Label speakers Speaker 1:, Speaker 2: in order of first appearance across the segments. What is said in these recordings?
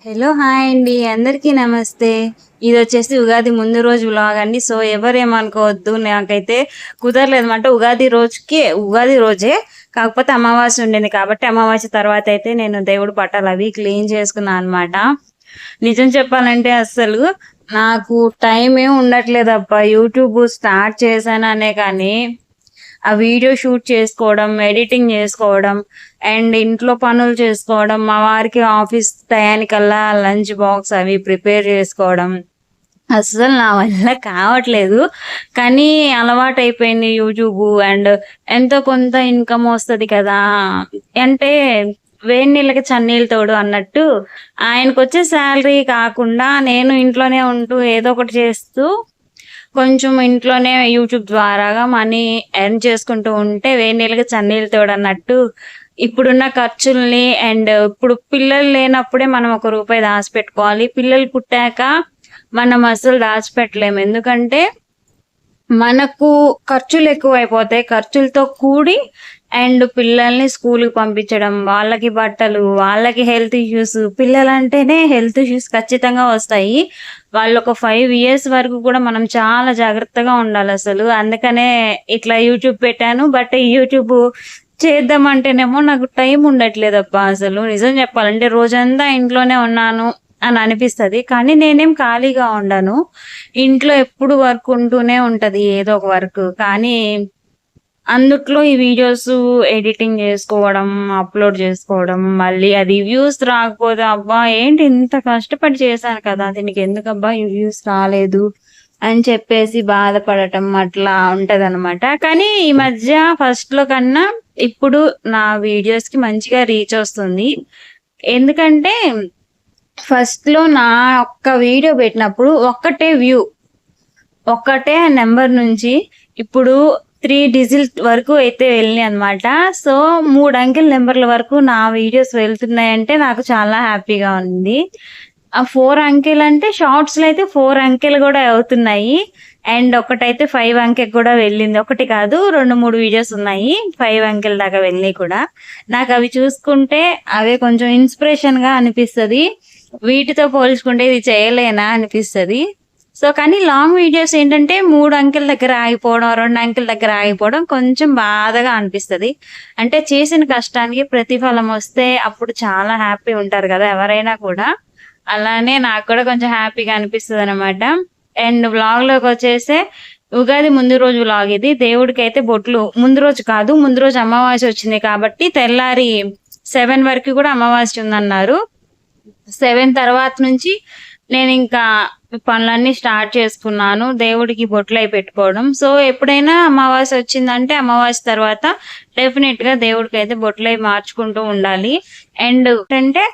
Speaker 1: Hello hi అండి, అందరికీ నమస్తే. ఇది వచ్చేసి ఉగాది ముందు రోజు వ్లాగ్ అండి. సో ఎవరేమనుకోవద్దు, నాకైతే కుదరలేదన్నమాట. ఉగాది రోజే, కాకపోతే అమావాస్య ఉండింది కాబట్టి అమావాస్య తర్వాత అయితే నేను దేవుడు పట్టాలు అవి క్లీన్ చేసుకున్నాను అనమాట. నిజం చెప్పాలంటే అస్సలు నాకు టైం ఏం ఉండట్లేదు అబ్బా. యూట్యూబ్ స్టార్ట్ చేశాననే కానీ ఆ వీడియో షూట్ చేసుకోవడం, ఎడిటింగ్ చేసుకోవడం అండ్ ఇంట్లో పనులు చేసుకోవడం, మా వారికి ఆఫీస్ టయానికల్లా లంచ్ బాక్స్ అవి ప్రిపేర్ చేసుకోవడం అస్సలు నా వల్ల కావట్లేదు. కానీ అలవాటు అయిపోయింది యూట్యూబ్. అండ్ ఎంతో కొంత ఇన్కమ్ వస్తుంది కదా, అంటే వేడి నీళ్ళకి చన్నీళ్ళు తోడు అన్నట్టు ఆయనకు వచ్చే శాలరీ కాకుండా నేను ఇంట్లోనే ఉంటూ ఏదో ఒకటి చేస్తూ కొంచెం ఇంట్లోనే యూట్యూబ్ ద్వారాగా మనీ ఎర్న్ చేసుకుంటూ ఉంటే వేడి నీళ్ళకి చన్నీళ్ళు తోడు అన్నట్టు ఇప్పుడున్న ఖర్చుల్ని అండ్ ఇప్పుడు పిల్లలు లేనప్పుడే మనం ₹1 దాచిపెట్టుకోవాలి. పిల్లలు పుట్టాక మనం అసలు దాచిపెట్టలేము. ఎందుకంటే మనకు ఖర్చులు ఎక్కువైపోతాయి. ఖర్చులతో కూడి అండ్ పిల్లల్ని స్కూల్కి పంపించడం, వాళ్ళకి బట్టలు, వాళ్ళకి హెల్త్ ఇష్యూస్. పిల్లలంటేనే హెల్త్ ఇష్యూస్ ఖచ్చితంగా వస్తాయి. వాళ్ళు ఒక 5 years వరకు కూడా మనం చాలా జాగ్రత్తగా ఉండాలి అసలు. అందుకనే ఇట్లా యూట్యూబ్ పెట్టాను. బట్ ఈ యూట్యూబ్ చేద్దామంటేనేమో నాకు టైం ఉండట్లేదబ్బా. అసలు నిజం చెప్పాలంటే రోజంతా ఇంట్లోనే ఉన్నాను అని అనిపిస్తది. కానీ నేనేం ఖాళీగా ఉండను. ఇంట్లో ఎప్పుడు వర్క్ ఉంటూనే ఉంటది, ఏదో ఒక వర్క్. కానీ అందుట్లో ఈ వీడియోస్ ఎడిటింగ్ చేసుకోవడం, అప్లోడ్ చేసుకోవడం, మళ్ళీ అది వ్యూస్ రాకపోతే అబ్బా ఏంటి ఇంత కష్టపడి చేశాను కదా, దీనికి ఎందుకబ్బా ఈ వ్యూస్ రాలేదు అని చెప్పేసి బాధపడటం అట్లా ఉంటదన్నమాట. కానీ ఈ మధ్య ఫస్ట్ లో కన్నా ఇప్పుడు నా వీడియోస్ కి మంచిగా రీచ్ వస్తుంది. ఎందుకంటే ఫస్ట్ లో నా ఒక్క వీడియో పెట్టినప్పుడు ఒక్కటే నెంబర్ నుంచి ఇప్పుడు 3 digit వరకు అయితే వెళ్ళినాయి అనమాట. సో 3 అంకెల నెంబర్ల వరకు నా వీడియోస్ వెళ్తున్నాయంటే నాకు చాలా హ్యాపీగా ఉంది. ఆ 4 అంకెలు అంటే షార్ట్స్ లో అయితే 4 అంకెలు కూడా అవుతున్నాయి. అండ్ ఒకటైతే 5 అంకెకి కూడా వెళ్ళింది. ఒకటి కాదు, 2-3 వీడియోస్ ఉన్నాయి 5 అంకెల దాకా వెళ్ళి కూడా. నాకు అవి చూసుకుంటే అవే కొంచెం ఇన్స్పిరేషన్ గా అనిపిస్తుంది. వీటితో పోల్చుకుంటే ఇది చేయలేనా అనిపిస్తుంది. సో కానీ లాంగ్ వీడియోస్ ఏంటంటే 3 అంకెల దగ్గర ఆగిపోవడం, 2 అంకెల దగ్గర ఆగిపోవడం కొంచెం బాధగా అనిపిస్తుంది. అంటే చేసిన కష్టానికి ప్రతిఫలం వస్తే అప్పుడు చాలా హ్యాపీ ఉంటారు కదా ఎవరైనా కూడా. అలానే నాకు కూడా కొంచెం హ్యాపీగా అనిపిస్తుంది అనమాట. అండ్ వ్లాగ్ లోకి వచ్చేస్తే ఉగాది ముందు రోజు వ్లాగ్ ఇది. దేవుడికి అయితే బొట్లు ముందు రోజు కాదు, ముందు రోజు అమావాస్య వచ్చింది కాబట్టి తెల్లారి 7 వరకు కూడా అమావాస్య ఉందన్నారు. 7 తర్వాత నుంచి నేను ఇంకా పనులన్నీ స్టార్ట్ చేసుకున్నాను. దేవుడికి బొట్లు అయి పెట్టుకోవడం. సో ఎప్పుడైనా అమావాస్య వచ్చిందంటే అమావాస్య తర్వాత డెఫినెట్ గా దేవుడికి అయితే బొట్లు అయి మార్చుకుంటూ ఉండాలి. అండ్ అంటే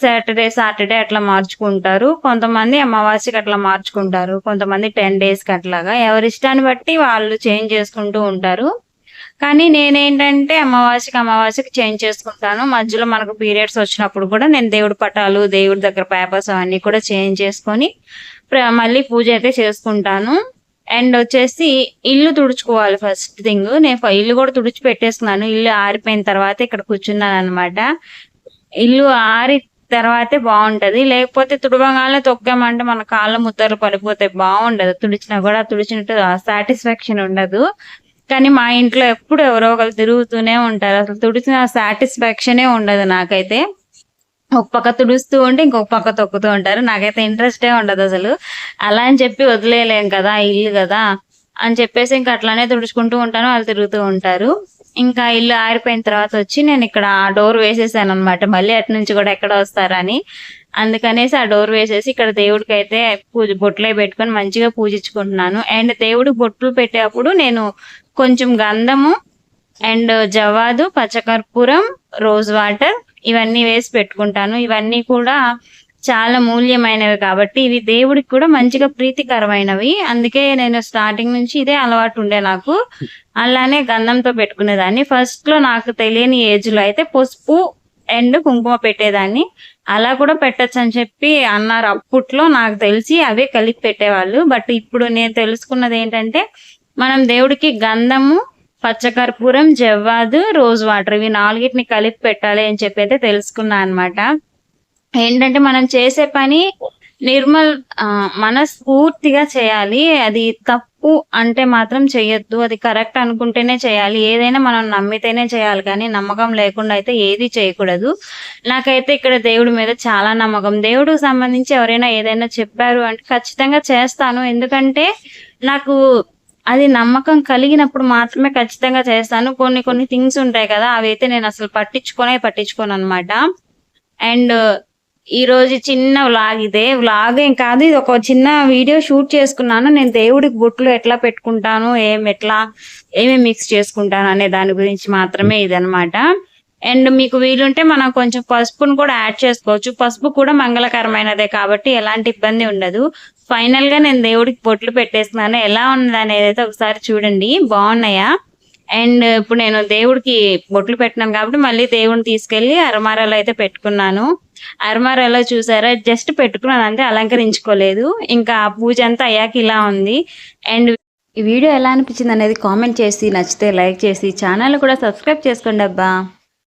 Speaker 1: సాటర్డే అట్లా మార్చుకుంటారు. కొంతమంది అమావాస్యకి అట్లా మార్చుకుంటారు, కొంతమంది 10 days కి అట్లాగా. ఎవరి ఇష్టాన్ని బట్టి వాళ్ళు చేంజ్ చేసుకుంటూ ఉంటారు. కానీ నేనేంటంటే అమావాస్యకి చేంజ్ చేసుకుంటాను. మధ్యలో మనకు పీరియడ్స్ వచ్చినప్పుడు కూడా నేను దేవుడి పటాలు, దేవుడి దగ్గర పేపర్స్ అవన్నీ కూడా చేంజ్ చేసుకొని మళ్ళీ పూజ అయితే చేసుకుంటాను. అండ్ వచ్చేసి ఇల్లు తుడుచుకోవాలి ఫస్ట్ థింగ్. నేను ఇల్లు కూడా తుడిచి పెట్టేసుకున్నాను. ఇల్లు ఆరిపోయిన తర్వాత ఇక్కడ కూర్చున్నాను అనమాట. ఇల్లు ఆరి తర్వాతే బాగుంటది. లేకపోతే తుడవగానే తొక్కామంటే మన కాళ్ళ ముద్దలు పడిపోతే బాగుండదు. తుడిచినా కూడా తుడిచినట్టు సాటిస్ఫాక్షన్ ఉండదు. కానీ మా ఇంట్లో ఎప్పుడు ఎవరో ఒకరు తిరుగుతూనే ఉంటారు. అసలు తుడిచిన సాటిస్ఫాక్షనే ఉండదు నాకైతే. ఒక పక్క తుడుస్తూ ఉంటే ఇంకొక పక్క తొక్కుతూ ఉంటారు. నాకైతే ఇంట్రెస్టే ఉండదు అసలు. అలా అని చెప్పి వదిలేయలేం కదా, ఇల్లు కదా అని చెప్పేసి ఇంకా అట్లానే తుడుచుకుంటూ ఉంటాను, వాళ్ళు తిరుగుతూ ఉంటారు. ఇంకా ఇల్లు ఆరిపోయిన తర్వాత వచ్చి నేను ఇక్కడ డోర్ వేసేసాను అనమాట. మళ్ళీ అటు నుంచి కూడా ఎక్కడ వస్తారని అందుకనేసి ఆ డోర్ వేసేసి ఇక్కడ దేవుడికి అయితే బొట్లే పెట్టుకొని మంచిగా పూజించుకుంటున్నాను. అండ్ దేవుడు బొట్లు పెట్టేటప్పుడు నేను కొంచెం గంధము అండ్ జవ్వాదు, పచ్చకర్పూరం, రోజ్ వాటర్ ఇవన్నీ వేసి పెట్టుకుంటాను. ఇవన్నీ కూడా చాలా మూల్యమైనవి కాబట్టి ఇవి దేవుడికి కూడా మంచిగా ప్రీతికరమైనవి. అందుకే నేను స్టార్టింగ్ నుంచి ఇదే అలవాటు ఉండే నాకు. అలానే గంధంతో పెట్టుకునేదాన్ని. ఫస్ట్ లో నాకు తెలియని ఏజ్ లో అయితే పసుపు అండ్ కుంకుమ పెట్టేదాన్ని. అలా కూడా పెట్టచ్చు అని చెప్పి అన్నారు అప్పట్లో. నాకు తెలిసి అవే కలిపి పెట్టేవాళ్ళు. బట్ ఇప్పుడు నేను తెలుసుకున్నది ఏంటంటే మనం దేవుడికి గంధము, పచ్చకర్పూరం, జవ్వాదు, రోజ్ వాటర్ ఇవి 4టిని కలిపి పెట్టాలి అని చెప్పి అయితే తెలుసుకున్నా అనమాట. ఏంటంటే మనం చేసే పని మనస్ఫూర్తిగా చేయాలి. అది తప్పు అంటే మాత్రం చెయ్యొద్దు. అది కరెక్ట్ అనుకుంటేనే చేయాలి. ఏదైనా మనం నమ్మితేనే చేయాలి కానీ, నమ్మకం లేకుండా అయితే ఏది చేయకూడదు. నాకైతే ఇక్కడ దేవుడి మీద చాలా నమ్మకం. దేవుడికి సంబంధించి ఎవరైనా ఏదైనా చెప్పారు అంటే ఖచ్చితంగా చేస్తాను. ఎందుకంటే నాకు అది నమ్మకం కలిగినప్పుడు మాత్రమే ఖచ్చితంగా చేస్తాను. కొన్ని థింగ్స్ ఉంటాయి కదా! అవైతే నేనసలు పట్టించుకోననమాట. అండ్ ఈరోజు చిన్న వ్లాగ్ ఇదే. వ్లాగ్ ఏం కాదు. ఇది ఒక చిన్న వీడియో షూట్ చేసుకున్నాను. నేను దేవుడికి బొట్లు ఎట్లా పెట్టుకుంటాను, ఏమేమి మిక్స్ చేసుకుంటాను అనే దాని గురించి మాత్రమే ఇదనమాట. అండ్ మీకు వీలుంటే మనం కొంచెం పసుపును కూడా యాడ్ చేసుకోవచ్చు. పసుపు కూడా మంగళకరమైనదే కాబట్టి ఎలాంటి ఇబ్బంది ఉండదు. ఫైనల్ గా నేను దేవుడికి బొట్లు పెట్టేస్తున్నాను. ఎలా ఉంది అనేది అయితే ఒకసారి చూడండి. బాగున్నాయా? అండ్ ఇప్పుడు నేను దేవుడికి బొట్లు పెట్టినాను కాబట్టి మళ్ళీ దేవుడిని తీసుకెళ్లి అరమారాలో అయితే పెట్టుకున్నాను. అరమారాలో చూసారా, జస్ట్ పెట్టుకున్నాను అంతే, అలంకరించుకోలేదు. ఇంకా పూజ అంతా అయ్యాక ఇలా ఉంది. అండ్ ఈ వీడియో ఎలా అనిపించింది అనేది కామెంట్ చేసి, నచ్చితే లైక్ చేసి ఛానల్ కూడా సబ్స్క్రైబ్ చేసుకోండి అబ్బా.